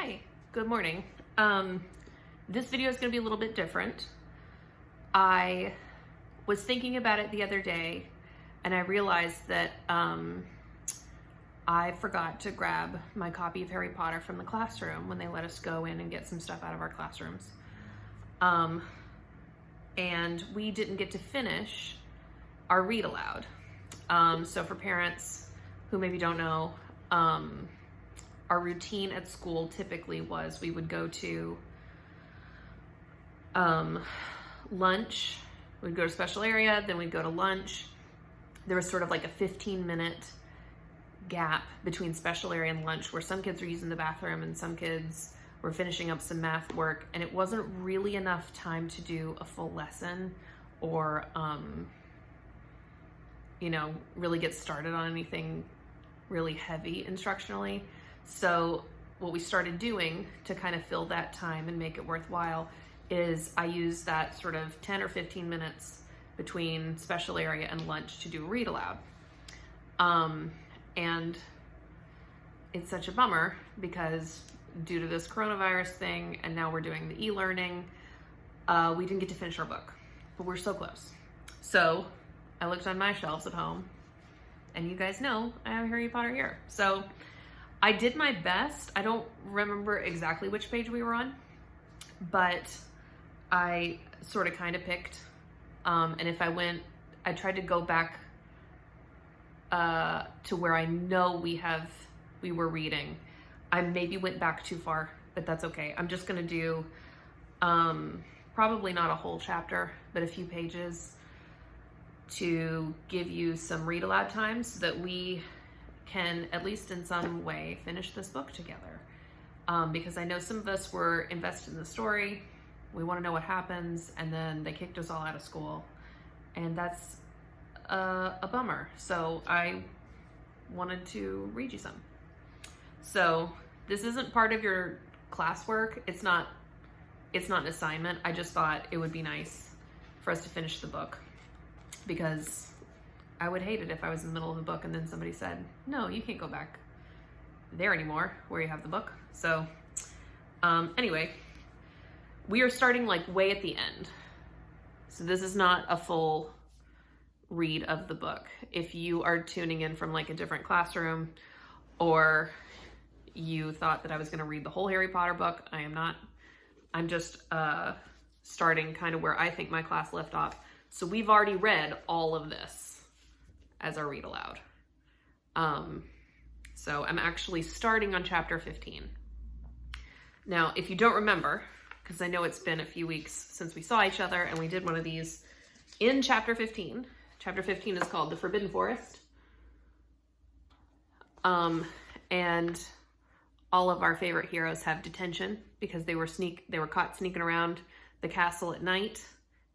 Hi, good morning. This video is going to be a little bit different. I was thinking about it the other day and I realized that I forgot to grab my copy of Harry Potter from the classroom when they let us go in and get some stuff out of our classrooms. And we didn't get to finish our read aloud. So for parents who maybe don't know, our routine at school typically was we would go to lunch, we'd go to special area, then we'd go to lunch. There was sort of like a 15-minute gap between special area and lunch where some kids were using the bathroom and some kids were finishing up some math work, and it wasn't really enough time to do a full lesson or really get started on anything really heavy instructionally. So what we started doing to kind of fill that time and make it worthwhile is I use that sort of 10 or 15 minutes between special area and lunch to do a read aloud. And it's such a bummer because due to this coronavirus thing, and now we're doing the e-learning, we didn't get to finish our book, but we're so close. So I looked on my shelves at home, and you guys know I have Harry Potter here. So I did my best. I don't remember exactly which page we were on, but I sort of kind of picked. And if I tried to go back to where I know we were reading. I maybe went back too far, but that's okay. I'm just gonna do probably not a whole chapter, but a few pages to give you some read aloud time so that we can, at least in some way, finish this book together. Because I know some of us were invested in the story, we want to know what happens, and then they kicked us all out of school, and that's a bummer. So I wanted to read you some. So this isn't part of your classwork. It's not an assignment. I just thought it would be nice for us to finish the book, because I would hate it if I was in the middle of the book and then somebody said, no, you can't go back there anymore where you have the book. So anyway, we are starting like way at the end. So this is not a full read of the book. If you are tuning in from like a different classroom, or you thought that I was going to read the whole Harry Potter book, I am not. I'm just starting kind of where I think my class left off. So we've already read all of this as our read aloud. So I'm actually starting on chapter 15. Now, if you don't remember, because I know it's been a few weeks since we saw each other and we did one of these in chapter 15. Chapter 15 is called The Forbidden Forest. And all of our favorite heroes have detention because they were caught sneaking around the castle at night.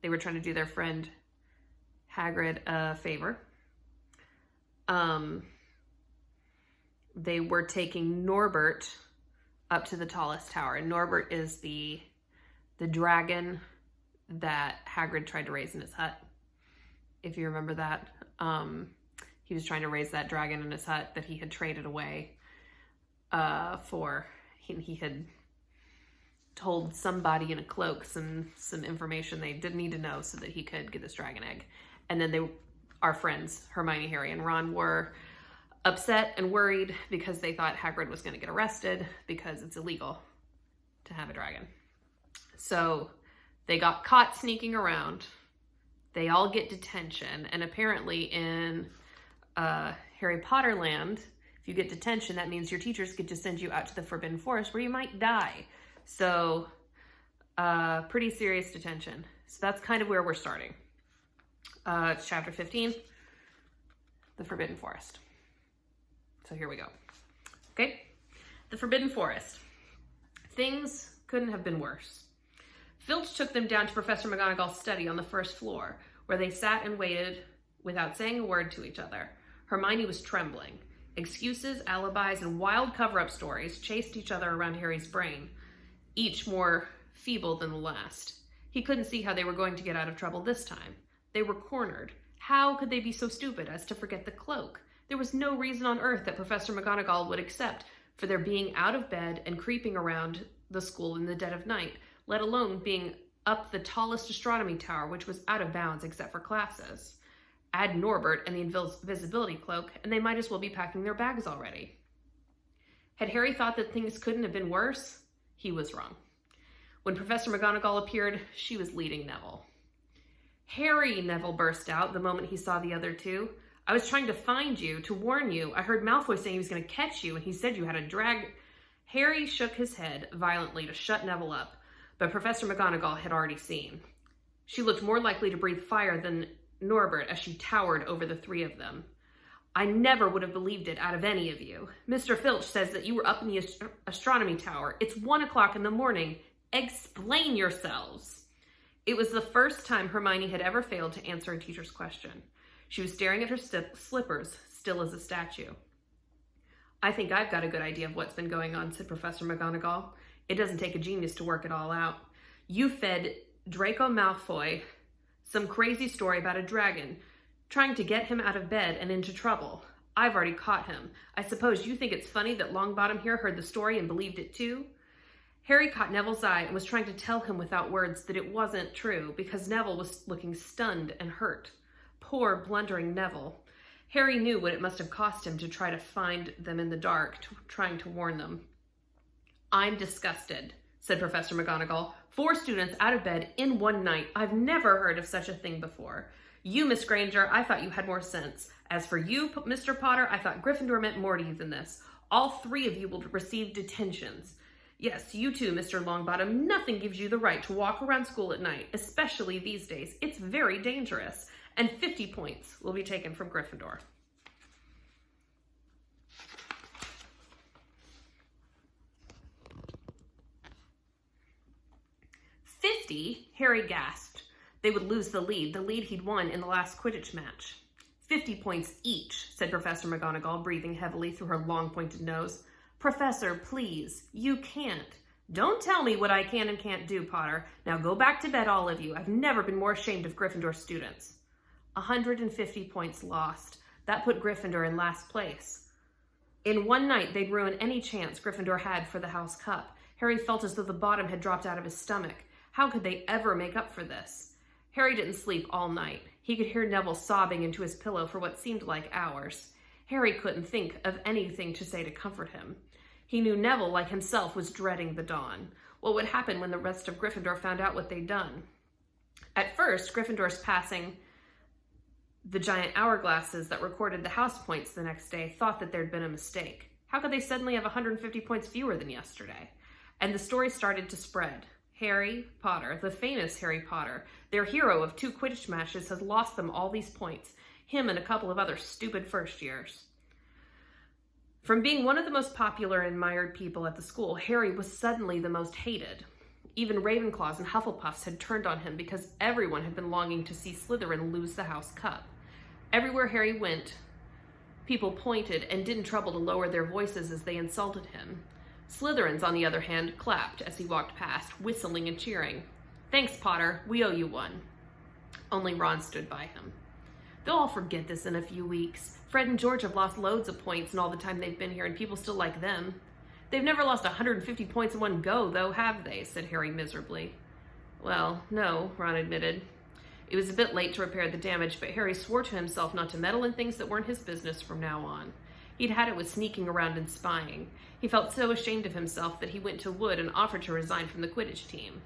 They were trying to do their friend Hagrid a favor. They were taking Norbert up to the tallest tower, and Norbert is the dragon that Hagrid tried to raise in his hut. If you remember that, he was trying to raise that dragon in his hut that he had traded away he had told somebody in a cloak some information they didn't need to know so that he could get this dragon egg. And then our friends, Hermione, Harry, and Ron, were upset and worried because they thought Hagrid was going to get arrested because it's illegal to have a dragon. So they got caught sneaking around. They all get detention. And apparently in Harry Potter land, if you get detention, that means your teachers get to send you out to the Forbidden Forest where you might die. So pretty serious detention. So that's kind of where we're starting. It's chapter 15, The Forbidden Forest. So here we go. Okay, The Forbidden Forest. Things couldn't have been worse. Filch took them down to Professor McGonagall's study on the first floor, where they sat and waited without saying a word to each other. Hermione was trembling. Excuses, alibis, and wild cover-up stories chased each other around Harry's brain, each more feeble than the last. He couldn't see how they were going to get out of trouble this time. They were cornered. How could they be so stupid as to forget the cloak? There was no reason on earth that Professor McGonagall would accept for their being out of bed and creeping around the school in the dead of night, let alone being up the tallest astronomy tower, which was out of bounds except for classes. Add Norbert and the invisibility cloak, and they might as well be packing their bags already. Had Harry thought that things couldn't have been worse? He was wrong. When Professor McGonagall appeared, she was leading Neville. "Harry," Neville burst out the moment he saw the other two. "I was trying to find you, to warn you. I heard Malfoy saying he was going to catch you, and he said you had a drag..." Harry shook his head violently to shut Neville up, but Professor McGonagall had already seen. She looked more likely to breathe fire than Norbert as she towered over the three of them. "I never would have believed it out of any of you. Mr. Filch says that you were up in the astronomy tower. It's 1 o'clock in the morning. Explain yourselves." It was the first time Hermione had ever failed to answer a teacher's question. She was staring at her slippers, still as a statue. "I think I've got a good idea of what's been going on," said Professor McGonagall. "It doesn't take a genius to work it all out. You fed Draco Malfoy some crazy story about a dragon, trying to get him out of bed and into trouble. I've already caught him. I suppose you think it's funny that Longbottom here heard the story and believed it too?" Harry caught Neville's eye and was trying to tell him without words that it wasn't true, because Neville was looking stunned and hurt. Poor, blundering Neville. Harry knew what it must have cost him to try to find them in the dark, trying to warn them. "I'm disgusted," said Professor McGonagall. 4 students out of bed in one night. I've never heard of such a thing before. You, Miss Granger, I thought you had more sense. As for you, Mr. Potter, I thought Gryffindor meant more to you than this. All 3 of you will receive detentions. Yes, you too, Mr. Longbottom. Nothing gives you the right to walk around school at night, especially these days. It's very dangerous. And 50 points will be taken from Gryffindor." "50?" Harry gasped. They would lose the lead he'd won in the last Quidditch match. 50 points each, said Professor McGonagall, breathing heavily through her long pointed nose. "Professor, please, you can't." "Don't tell me what I can and can't do, Potter. Now go back to bed, all of you. I've never been more ashamed of Gryffindor students." 150 points lost. That put Gryffindor in last place. In one night, they'd ruin any chance Gryffindor had for the House Cup. Harry felt as though the bottom had dropped out of his stomach. How could they ever make up for this? Harry didn't sleep all night. He could hear Neville sobbing into his pillow for what seemed like hours. Harry couldn't think of anything to say to comfort him. He knew Neville, like himself, was dreading the dawn. What would happen when the rest of Gryffindor found out what they'd done? At first, Gryffindor's passing the giant hourglasses that recorded the house points the next day thought that there'd been a mistake. How could they suddenly have 150 points fewer than yesterday? And the story started to spread. Harry Potter, the famous Harry Potter, their hero of 2 Quidditch matches, has lost them all these points, him and a couple of other stupid first years. From being one of the most popular and admired people at the school, Harry was suddenly the most hated. Even Ravenclaws and Hufflepuffs had turned on him because everyone had been longing to see Slytherin lose the House Cup. Everywhere Harry went, people pointed and didn't trouble to lower their voices as they insulted him. Slytherins, on the other hand, clapped as he walked past, whistling and cheering. "Thanks, Potter. We owe you one." Only Ron stood by him. "They'll all forget this in a few weeks. Fred and George have lost loads of points in all the time they've been here, and people still like them. They've never lost 150 points in one go, though, have they?" said Harry miserably. "Well, no," Ron admitted. It was a bit late to repair the damage, but Harry swore to himself not to meddle in things that weren't his business from now on. He'd had it with sneaking around and spying. He felt so ashamed of himself that he went to Wood and offered to resign from the Quidditch team.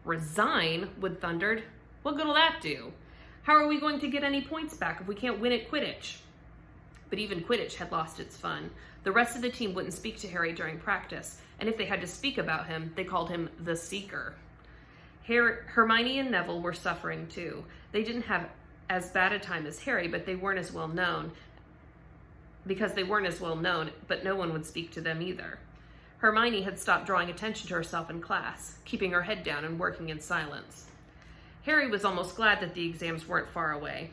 "Resign?" Wood thundered. "What good will that do? How are we going to get any points back if we can't win at Quidditch?" But even Quidditch had lost its fun. The rest of the team wouldn't speak to Harry during practice, and if they had to speak about him, they called him the Seeker. Hermione and Neville were suffering too. They didn't have as bad a time as Harry, but they weren't as well known. But no one would speak to them either. Hermione had stopped drawing attention to herself in class, keeping her head down and working in silence. Harry was almost glad that the exams weren't far away.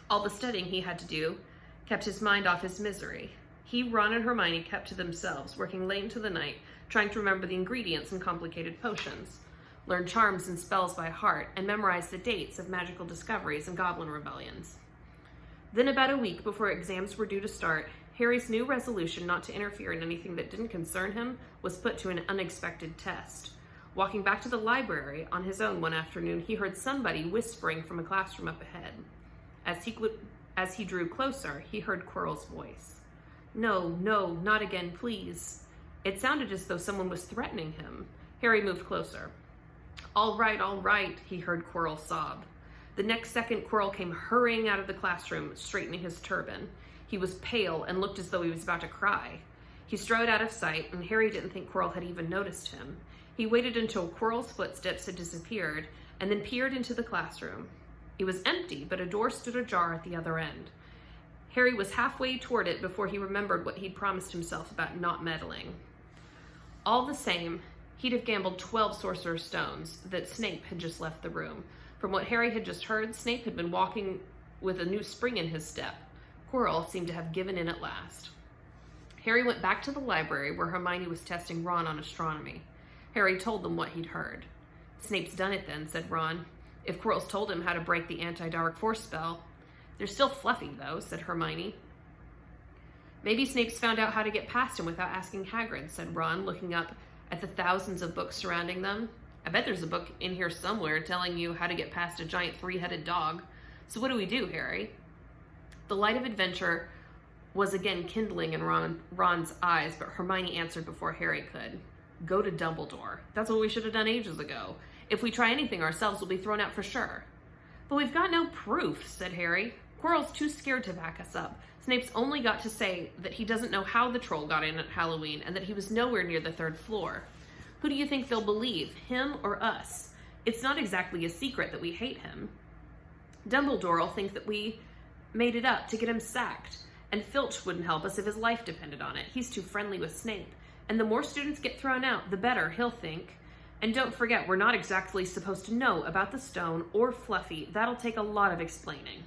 All the studying he had to do kept his mind off his misery. He, Ron, and Hermione kept to themselves, working late into the night, trying to remember the ingredients in complicated potions, learn charms and spells by heart, and memorize the dates of magical discoveries and goblin rebellions. Then, about a week before exams were due to start, Harry's new resolution not to interfere in anything that didn't concern him was put to an unexpected test. Walking back to the library on his own one afternoon, he heard somebody whispering from a classroom up ahead. As he drew closer, he heard Quirrell's voice. "No, no, not again, please." It sounded as though someone was threatening him. Harry moved closer. All right, he heard Quirrell sob. The next second, Quirrell came hurrying out of the classroom, straightening his turban. He was pale and looked as though he was about to cry. He strode out of sight, and Harry didn't think Quirrell had even noticed him. He waited until Quirrell's footsteps had disappeared, and then peered into the classroom. It was empty, but a door stood ajar at the other end. Harry was halfway toward it before he remembered what he'd promised himself about not meddling. All the same, he'd have gambled 12 Sorcerer's Stones that Snape had just left the room. From what Harry had just heard, Snape had been walking with a new spring in his step. Quirrell seemed to have given in at last. Harry went back to the library where Hermione was testing Ron on astronomy. Harry told them what he'd heard. "Snape's done it then," said Ron. "If Quirrell's told him how to break the anti-dark force spell." "They're still fluffy, though," said Hermione. "Maybe Snape's found out how to get past him without asking Hagrid," said Ron, looking up at the thousands of books surrounding them. "I bet there's a book in here somewhere telling you how to get past a giant three-headed dog. So what do we do, Harry?" The light of adventure was again kindling in Ron's eyes, but Hermione answered before Harry could. "Go to Dumbledore. That's what we should have done ages ago. If we try anything ourselves, we'll be thrown out for sure." "But we've got no proof," said Harry. "Quirrell's too scared to back us up. Snape's only got to say that he doesn't know how the troll got in at Halloween and that he was nowhere near the 3rd floor. Who do you think they'll believe, him or us? It's not exactly a secret that we hate him. Dumbledore will think that we made it up to get him sacked, and Filch wouldn't help us if his life depended on it. He's too friendly with Snape. And the more students get thrown out, the better, he'll think. And don't forget, we're not exactly supposed to know about the stone or Fluffy. That'll take a lot of explaining."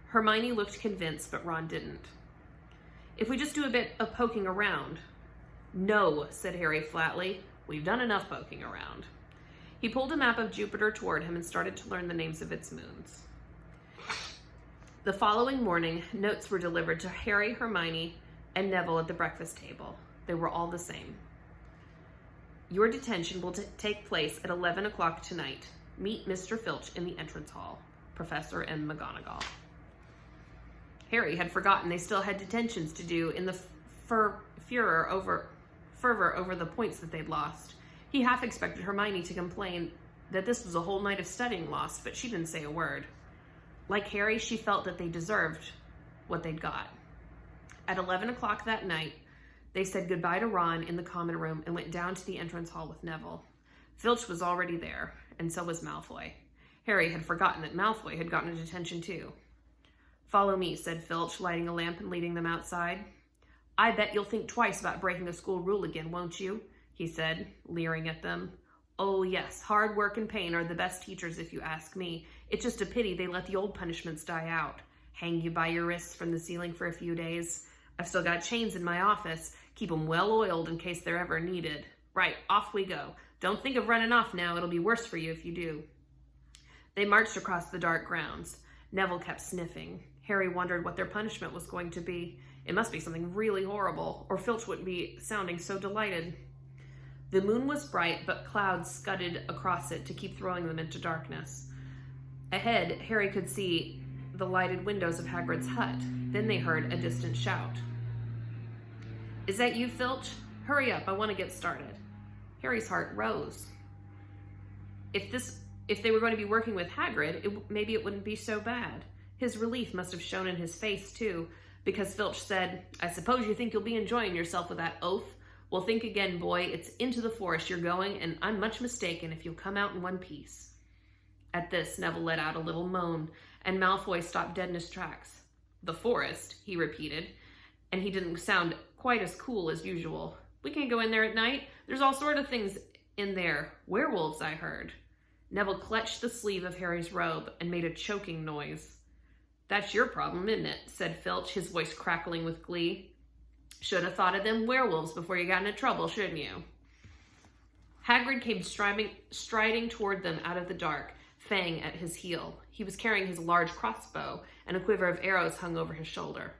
Hermione looked convinced, but Ron didn't. "If we just do a bit of poking around." "No," said Harry flatly. "We've done enough poking around." He pulled a map of Jupiter toward him and started to learn the names of its moons. The following morning, notes were delivered to Harry, Hermione, and Neville at the breakfast table. They were all the same. "Your detention will take place at 11 o'clock tonight. Meet Mr. Filch in the entrance hall. Professor M. McGonagall." Harry had forgotten they still had detentions to do in the fervor over the points that they'd lost. He half expected Hermione to complain that this was a whole night of studying lost, but she didn't say a word. Like Harry, she felt that they deserved what they'd got. At 11 o'clock that night, they said goodbye to Ron in the common room and went down to the entrance hall with Neville. Filch was already there, and so was Malfoy. Harry had forgotten that Malfoy had gotten a detention too. "Follow me," said Filch, lighting a lamp and leading them outside. "I bet you'll think twice about breaking a school rule again, won't you?" he said, leering at them. "Oh yes, hard work and pain are the best teachers if you ask me. It's just a pity they let the old punishments die out. Hang you by your wrists from the ceiling for a few days. I've still got chains in my office. Keep them well oiled in case they're ever needed. Right, off we go. Don't think of running off now. It'll be worse for you if you do." They marched across the dark grounds. Neville kept sniffing. Harry wondered what their punishment was going to be. It must be something really horrible, or Filch wouldn't be sounding so delighted. The moon was bright, but clouds scudded across it to keep throwing them into darkness. Ahead, Harry could see the lighted windows of Hagrid's hut. Then they heard a distant shout. "Is that you, Filch? Hurry up, I want to get started." Harry's heart rose. If they were going to be working with Hagrid, maybe it wouldn't be so bad. His relief must have shown in his face, too, because Filch said, "I suppose you think you'll be enjoying yourself with that oath? Well, think again, boy. It's into the forest you're going, and I'm much mistaken if you'll come out in one piece." At this, Neville let out a little moan, and Malfoy stopped dead in his tracks. "The forest," he repeated, and he didn't sound quite as cool as usual. "We can't go in there at night. There's all sort of things in there. Werewolves, I heard." Neville clutched the sleeve of Harry's robe and made a choking noise. "That's your problem, isn't it?" said Filch, his voice crackling with glee. "Should have thought of them werewolves before you got into trouble, shouldn't you?" Hagrid came striding toward them out of the dark, Fang at his heel. He was carrying his large crossbow, and a quiver of arrows hung over his shoulder.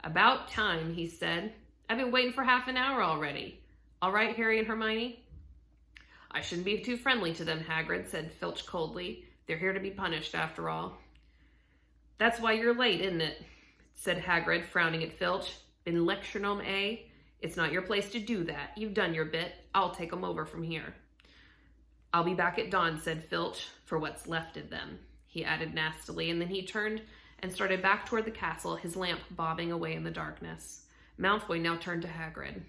About time, he said. I've been waiting for half an hour already. All right, Harry and Hermione? I shouldn't be too friendly to them, Hagrid, said Filch coldly. They're here to be punished, after all. That's why you're late, isn't it? Said Hagrid, frowning at Filch. Been lecturing 'em, eh? It's not your place to do that. You've done your bit. I'll take 'em over from here. I'll be back at dawn, said Filch, for what's left of them, he added nastily, and then he turned and started back toward the castle, his lamp bobbing away in the darkness. Malfoy now turned to Hagrid.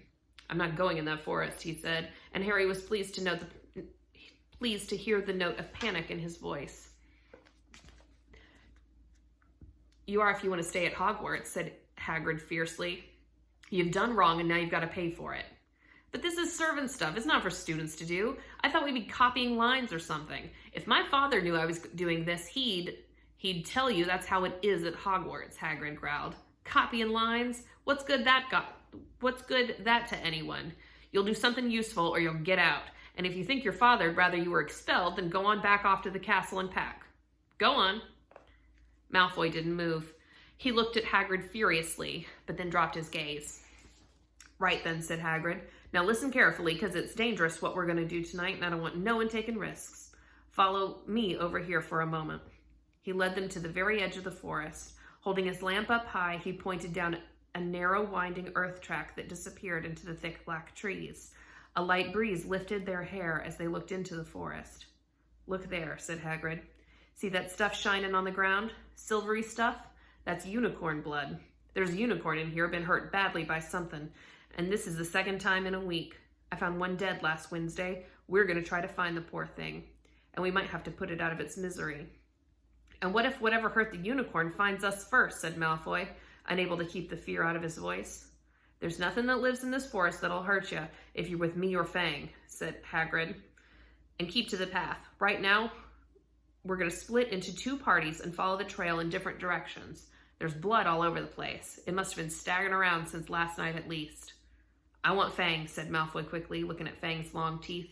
I'm not going in that forest, he said, and Harry was pleased to hear the note of panic in his voice. You are if you want to stay at Hogwarts, said Hagrid fiercely. You've done wrong and now you've got to pay for it. But this is servant stuff. It's not for students to do. I thought we'd be copying lines or something. If my father knew I was doing this, he'd tell you that's how it is at Hogwarts, Hagrid growled. Copying lines? What's good that to anyone? You'll do something useful or you'll get out. And if you think your father'd rather you were expelled, then go on back off to the castle and pack. Go on. Malfoy didn't move. He looked at Hagrid furiously, but then dropped his gaze. Right then, said Hagrid. Now listen carefully, because it's dangerous what we're going to do tonight, and I don't want no one taking risks. Follow me over here for a moment. He led them to the very edge of the forest. Holding his lamp up high, he pointed down a narrow, winding earth track that disappeared into the thick black trees. A light breeze lifted their hair as they looked into the forest. Look there, said Hagrid. See that stuff shining on the ground? Silvery stuff? That's unicorn blood. There's a unicorn in here, been hurt badly by something, and this is the second time in a week. I found one dead last Wednesday. We're going to try to find the poor thing, and we might have to put it out of its misery. And what if whatever hurt the unicorn finds us first, said Malfoy, unable to keep the fear out of his voice. There's nothing that lives in this forest that'll hurt you if you're with me or Fang, said Hagrid, and keep to the path. Right now, we're going to split into two parties and follow the trail in different directions. There's blood all over the place. It must have been staggering around since last night at least. I want Fang, said Malfoy quickly, looking at Fang's long teeth.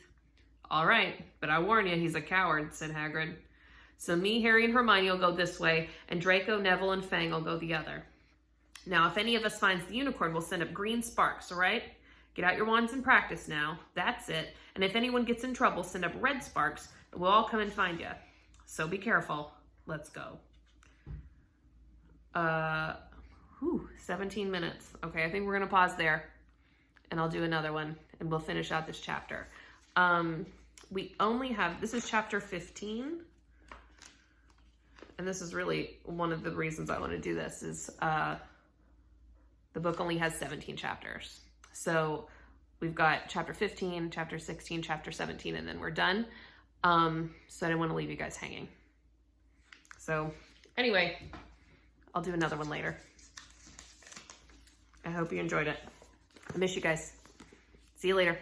All right, but I warn you, he's a coward, said Hagrid. So me, Harry, and Hermione will go this way, and Draco, Neville, and Fang will go the other. Now, if any of us finds the unicorn, we'll send up green sparks, all right? Get out your wands and practice now. That's it. And if anyone gets in trouble, send up red sparks, and we'll all come and find you. So be careful. Let's go. 17 minutes. Okay, I think we're going to pause there, and I'll do another one, and we'll finish out this chapter. We only have, this is chapter 15, and this is really one of the reasons I want to do this is the book only has 17 chapters. So we've got chapter 15, chapter 16, chapter 17, and then we're done. So I didn't want to leave you guys hanging. So anyway, I'll do another one later. I hope you enjoyed it. I miss you guys. See you later.